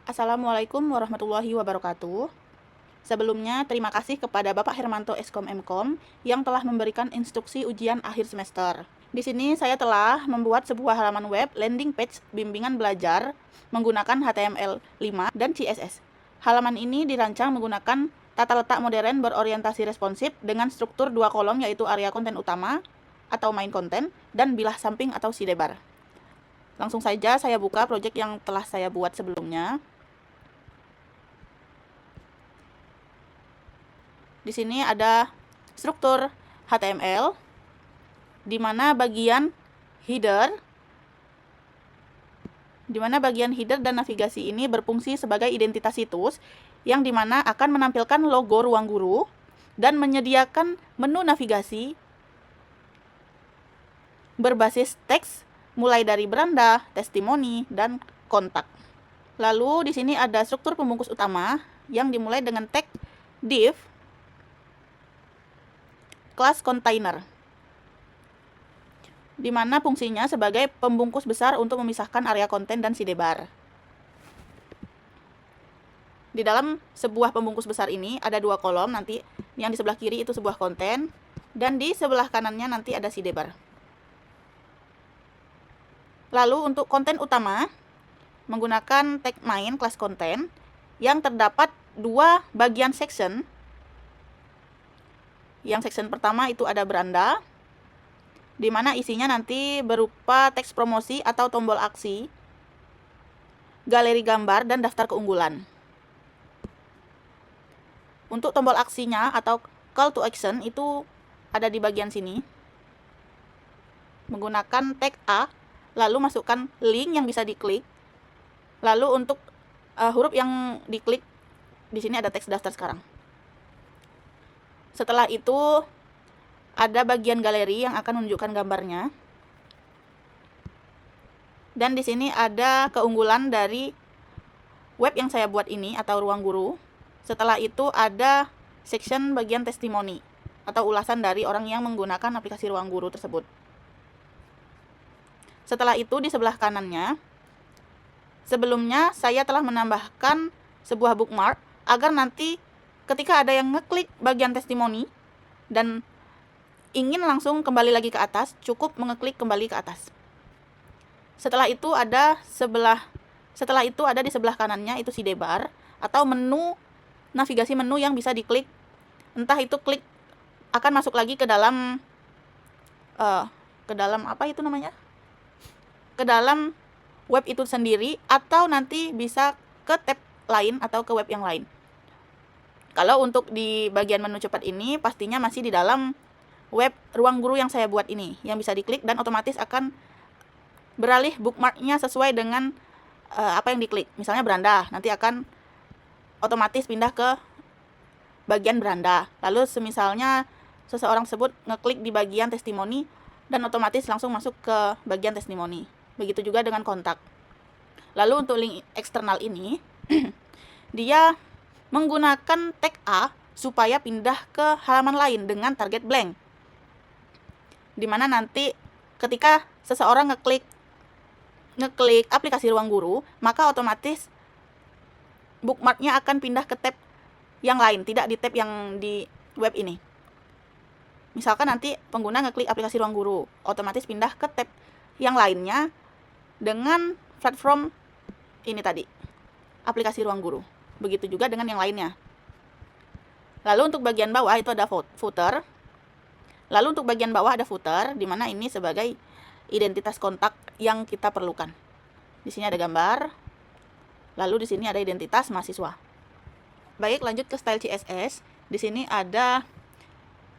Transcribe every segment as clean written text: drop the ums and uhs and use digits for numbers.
Assalamualaikum warahmatullahi wabarakatuh. Sebelumnya, terima kasih kepada Bapak Hermanto Eskom Mkom yang telah memberikan instruksi ujian akhir semester. Di sini saya telah membuat sebuah halaman web landing page bimbingan belajar menggunakan HTML5 dan CSS. Halaman ini dirancang menggunakan tata letak modern berorientasi responsif dengan struktur dua kolom, yaitu area konten utama atau main content dan bilah samping atau sidebar. Langsung saja saya buka project yang telah saya buat sebelumnya. Di sini ada struktur HTML, di mana bagian header dan navigasi ini berfungsi sebagai identitas situs, yang dimana akan menampilkan logo ruang guru dan menyediakan menu navigasi berbasis teks mulai dari beranda, testimoni, dan kontak. Lalu di sini ada struktur pembungkus utama yang dimulai dengan tag div class container, di mana fungsinya sebagai pembungkus besar untuk memisahkan area konten dan sidebar. Di dalam sebuah pembungkus besar ini ada dua kolom, nanti yang di sebelah kiri itu sebuah konten, dan di sebelah kanannya nanti ada sidebar. Lalu untuk konten utama, menggunakan tag main class content yang terdapat dua bagian section. Yang section pertama itu ada beranda, di mana isinya nanti berupa teks promosi atau tombol aksi, galeri gambar, dan daftar keunggulan. Untuk tombol aksinya atau call to action itu ada di bagian sini. Menggunakan tag A, lalu masukkan link yang bisa diklik. Lalu untuk huruf yang diklik, di sini ada teks daftar sekarang. Setelah itu ada bagian galeri yang akan menunjukkan gambarnya. Dan di sini ada keunggulan dari web yang saya buat ini atau ruang guru. Setelah itu ada section bagian testimoni atau ulasan dari orang yang menggunakan aplikasi ruang guru tersebut. Setelah itu di sebelah kanannya, sebelumnya saya telah menambahkan sebuah bookmark agar nanti ketika ada yang ngeklik bagian testimoni dan ingin langsung kembali lagi ke atas, cukup mengeklik kembali ke atas. Setelah itu ada di sebelah kanannya itu sidebar atau menu navigasi menu yang bisa diklik. Entah itu klik akan masuk lagi ke dalam ke dalam web itu sendiri, atau nanti bisa ke tab lain atau ke web yang lain. Kalau untuk di bagian menu cepat ini pastinya masih di dalam web ruang guru yang saya buat ini, yang bisa diklik dan otomatis akan beralih bookmarknya sesuai dengan apa yang diklik. Misalnya beranda, nanti akan otomatis pindah ke bagian beranda. Lalu semisalnya seseorang tersebut ngeklik di bagian testimoni dan otomatis langsung masuk ke bagian testimoni. Begitu juga dengan kontak. Lalu untuk link eksternal ini dia menggunakan tag A supaya pindah ke halaman lain dengan target blank, dimana nanti ketika seseorang ngeklik aplikasi ruang guru, maka otomatis bookmarknya akan pindah ke tab yang lain, tidak di tab yang di web ini. Misalkan nanti pengguna ngeklik aplikasi ruang guru, otomatis pindah ke tab yang lainnya dengan platform ini tadi, aplikasi ruang guru. Begitu juga dengan yang lainnya. Lalu untuk bagian bawah itu ada footer. Lalu untuk bagian bawah ada footer, di mana ini sebagai identitas kontak yang kita perlukan. Di sini ada gambar. Lalu di sini ada identitas mahasiswa. Baik, lanjut ke style CSS. Di sini ada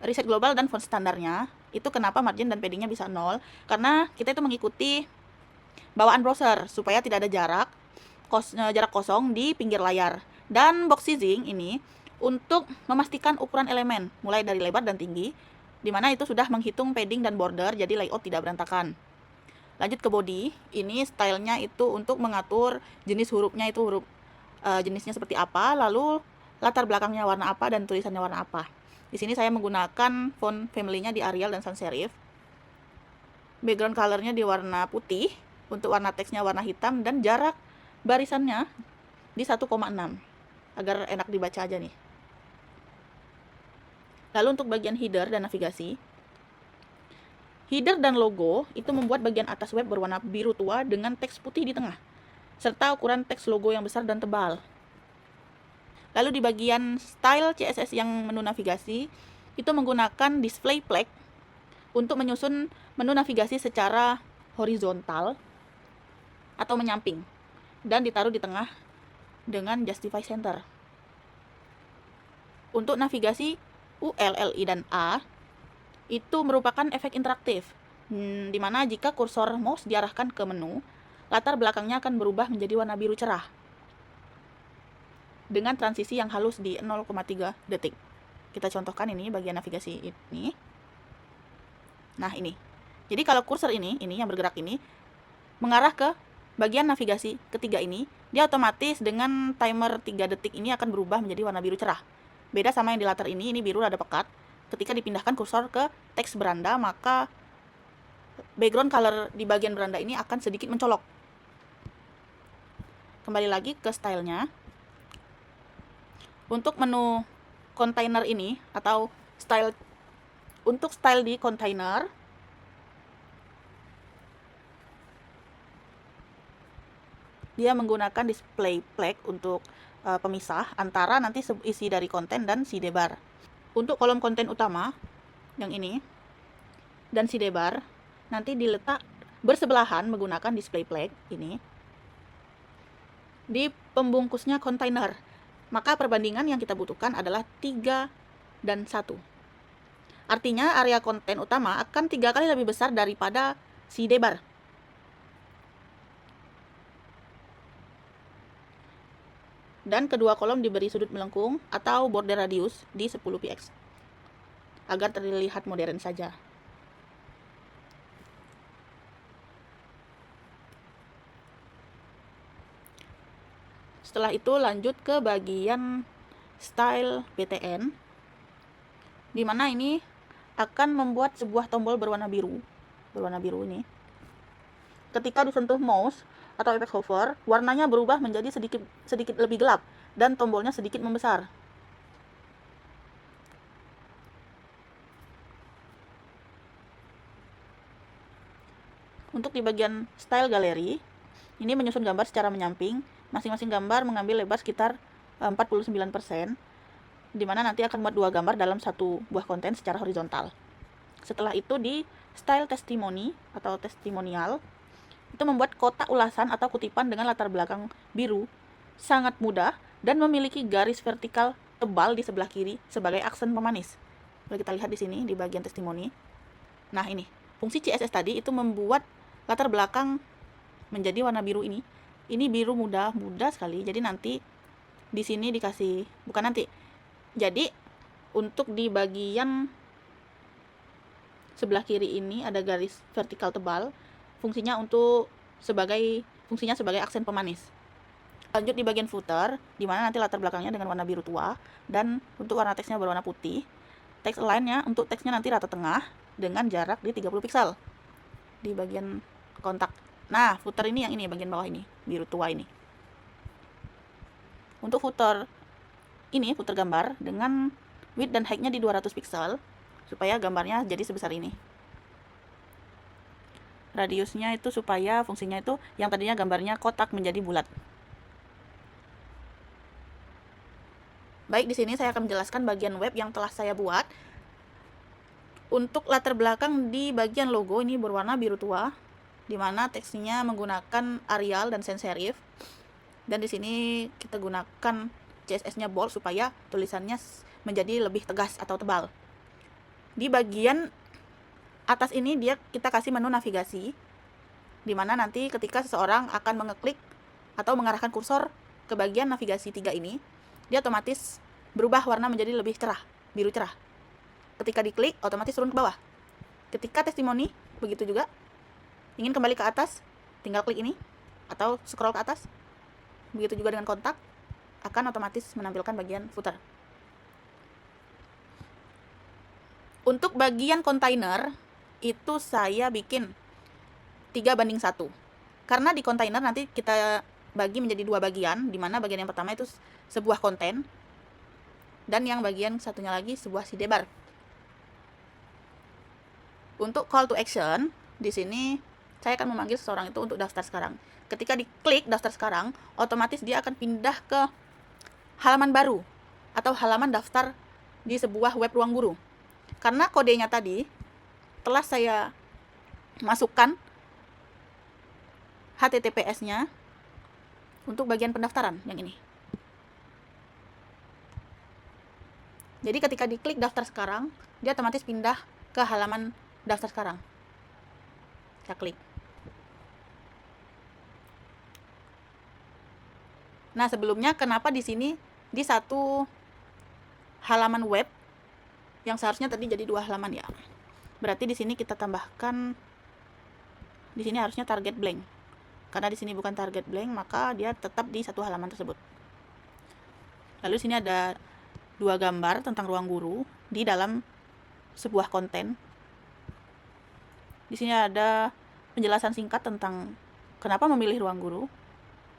reset global dan font standarnya. Itu kenapa margin dan paddingnya bisa 0? Karena kita itu mengikuti bawaan browser supaya tidak ada jarak kosong di pinggir layar. Dan box sizing ini untuk memastikan ukuran elemen mulai dari lebar dan tinggi, di mana itu sudah menghitung padding dan border, jadi layout tidak berantakan. Lanjut ke body, ini stylenya itu untuk mengatur jenis hurufnya, itu huruf jenisnya seperti apa, lalu latar belakangnya warna apa dan tulisannya warna apa. Di sini saya menggunakan font family-nya di Arial dan sans serif. Background color-nya di warna putih, untuk warna teksnya warna hitam, dan jarak barisannya di 1,6 agar enak dibaca aja nih. Lalu untuk bagian header dan navigasi, header dan logo itu membuat bagian atas web berwarna biru tua dengan teks putih di tengah, serta ukuran teks logo yang besar dan tebal. Lalu di bagian style CSS yang menu navigasi, itu menggunakan display flag untuk menyusun menu navigasi secara horizontal atau menyamping, dan ditaruh di tengah dengan justify center. Untuk navigasi UL, LI, dan A, itu merupakan efek interaktif, di mana jika kursor mouse diarahkan ke menu, latar belakangnya akan berubah menjadi warna biru cerah dengan transisi yang halus di 0,3 detik. Kita contohkan ini bagian navigasi ini. Nah, ini. Jadi kalau kursor ini yang bergerak ini mengarah ke bagian navigasi ketiga ini, dia otomatis dengan timer 3 detik ini akan berubah menjadi warna biru cerah. Beda sama yang di latar ini biru rada pekat. Ketika dipindahkan kursor ke teks beranda, maka background color di bagian beranda ini akan sedikit mencolok. Kembali lagi ke stylenya. Untuk menu container ini atau style, untuk style di container, dia menggunakan display flag untuk pemisah antara nanti isi dari konten dan sidebar. Untuk kolom konten utama yang ini dan sidebar nanti diletak bersebelahan menggunakan display flag ini di pembungkusnya kontainer. Maka perbandingan yang kita butuhkan adalah 3 dan 1. Artinya area konten utama akan 3 kali lebih besar daripada sidebar. Dan kedua kolom diberi sudut melengkung atau border radius di 10 px agar terlihat modern saja. Setelah itu lanjut ke bagian style btn, di mana ini akan membuat sebuah tombol berwarna biru ini. Ketika disentuh mouse atau efek hover, warnanya berubah menjadi sedikit lebih gelap dan tombolnya sedikit membesar. Untuk di bagian style galeri, ini menyusun gambar secara menyamping. Masing-masing gambar mengambil lebar sekitar 49%, di mana nanti akan membuat 2 gambar dalam satu buah konten secara horizontal. Setelah itu di style testimoni atau testimonial, itu membuat kotak ulasan atau kutipan dengan latar belakang biru sangat mudah dan memiliki garis vertikal tebal di sebelah kiri sebagai aksen pemanis. Boleh kita lihat di sini di bagian testimoni. Nah, ini fungsi CSS tadi itu membuat latar belakang menjadi warna biru ini. Ini biru muda sekali. Jadi nanti di sini dikasih, bukan nanti. Jadi untuk di bagian sebelah kiri ini ada garis vertikal tebal. Fungsinya sebagai aksen pemanis. Lanjut di bagian footer, di mana nanti latar belakangnya dengan warna biru tua dan untuk warna teksnya berwarna putih. Teks align-nya untuk teksnya nanti rata tengah dengan jarak di 30 pixel di bagian kontak. Nah, footer ini yang ini bagian bawah ini, biru tua ini. Untuk footer ini, footer gambar dengan width dan height-nya di 200 pixel supaya gambarnya jadi sebesar ini. Radiusnya itu supaya fungsinya itu yang tadinya gambarnya kotak menjadi bulat. Baik, di sini saya akan menjelaskan bagian web yang telah saya buat. Untuk latar belakang di bagian logo ini berwarna biru tua, di mana teksnya menggunakan Arial dan sans serif. Dan di sini kita gunakan CSS-nya bold supaya tulisannya menjadi lebih tegas atau tebal. Di bagian atas ini kita kasih menu navigasi, di mana nanti ketika seseorang akan mengeklik atau mengarahkan kursor ke bagian navigasi 3 ini, dia otomatis berubah warna menjadi lebih cerah, biru cerah. Ketika diklik, otomatis turun ke bawah. Ketika testimoni, begitu juga. Ingin kembali ke atas, tinggal klik ini, atau scroll ke atas. Begitu juga dengan kontak, akan otomatis menampilkan bagian footer. Untuk bagian kontainer, itu saya bikin 3:1. Karena di kontainer nanti kita bagi menjadi dua bagian, di mana bagian yang pertama itu sebuah konten, dan yang bagian satunya lagi sebuah sidebar. Untuk call to action, di sini saya akan memanggil seseorang itu untuk daftar sekarang. Ketika diklik daftar sekarang, otomatis dia akan pindah ke halaman baru atau halaman daftar di sebuah web Ruang Guru. Karena kodenya tadi telah saya masukkan HTTPS-nya untuk bagian pendaftaran yang ini. Jadi ketika diklik daftar sekarang, dia otomatis pindah ke halaman daftar sekarang. Saya klik. Nah, sebelumnya kenapa di sini di satu halaman web yang seharusnya tadi jadi dua halaman ya? Berarti di sini kita tambahkan, di sini harusnya target blank. Karena di sini bukan target blank, maka dia tetap di satu halaman tersebut. Lalu di sini ada dua gambar tentang Ruang Guru di dalam sebuah konten. Di sini ada penjelasan singkat tentang kenapa memilih Ruang Guru.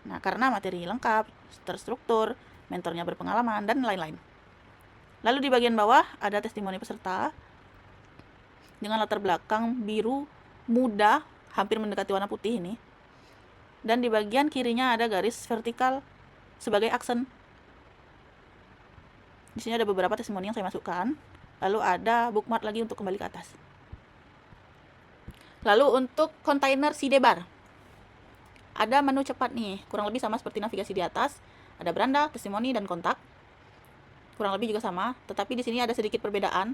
Nah, karena materi lengkap, terstruktur, mentornya berpengalaman, dan lain-lain. Lalu di bagian bawah ada testimoni peserta dengan latar belakang biru muda, hampir mendekati warna putih ini. Dan di bagian kirinya ada garis vertikal sebagai aksen. Di sini ada beberapa testimoni yang saya masukkan. Lalu ada bookmark lagi untuk kembali ke atas. Lalu untuk kontainer sidebar, ada menu cepat nih, kurang lebih sama seperti navigasi di atas. Ada beranda, testimoni, dan kontak. Kurang lebih juga sama, tetapi di sini ada sedikit perbedaan.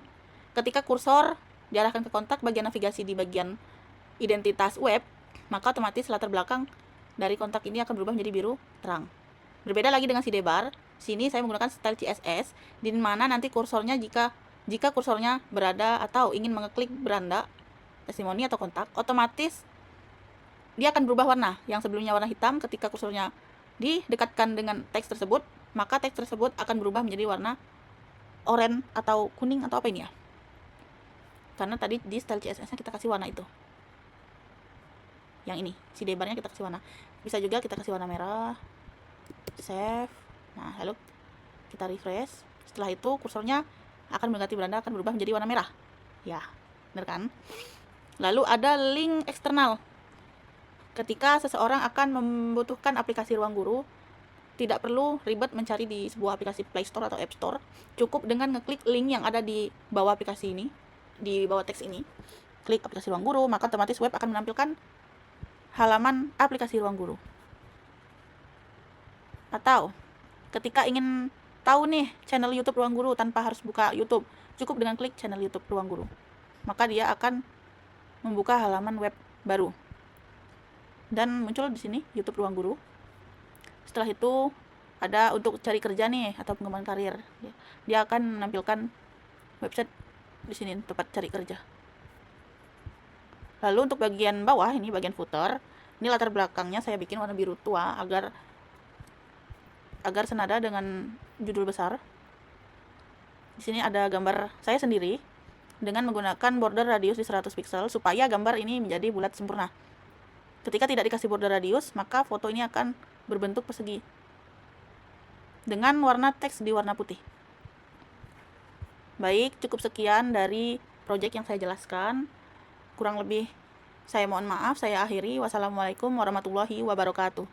Ketika kursor diarahkan ke kontak bagian navigasi di bagian identitas web, maka otomatis latar belakang dari kontak ini akan berubah menjadi biru terang. Berbeda lagi dengan sidebar. Sini saya menggunakan style CSS, di mana nanti kursornya jika kursornya berada atau ingin mengeklik beranda, testimoni, atau kontak, otomatis dia akan berubah warna. Yang sebelumnya warna hitam, ketika kursornya didekatkan dengan teks tersebut, maka teks tersebut akan berubah menjadi warna oranye atau kuning atau apa ini ya. Karena tadi di style CSS-nya kita kasih warna itu. Yang ini, sidebarnya kita kasih warna. Bisa juga kita kasih warna merah. Save. Nah, lalu kita refresh. Setelah itu kursornya akan mendekati beranda, akan berubah menjadi warna merah. Ya, benar kan? Lalu ada link eksternal. Ketika seseorang akan membutuhkan aplikasi Ruang Guru, tidak perlu ribet mencari di sebuah aplikasi Play Store atau App Store. Cukup dengan ngeklik link yang ada di bawah aplikasi ini, di bawah teks ini. Klik aplikasi Ruang Guru, maka otomatis web akan menampilkan halaman aplikasi Ruang Guru. Atau ketika ingin tahu nih channel YouTube Ruang Guru tanpa harus buka YouTube, cukup dengan klik channel YouTube Ruang Guru. Maka dia akan membuka halaman web baru. Dan muncul di sini YouTube Ruang Guru. Setelah itu ada untuk cari kerja nih atau pengembangan karir. Dia akan menampilkan website di sini tempat cari kerja. Lalu untuk bagian bawah ini bagian footer, ini latar belakangnya saya bikin warna biru tua agar senada dengan judul besar. Di sini ada gambar saya sendiri dengan menggunakan border radius di 100 pixel supaya gambar ini menjadi bulat sempurna. Ketika tidak dikasih border radius, maka foto ini akan berbentuk persegi dengan warna teks di warna putih. Baik, cukup sekian dari project yang saya jelaskan. Kurang lebih saya mohon maaf, saya akhiri. Wassalamualaikum warahmatullahi wabarakatuh.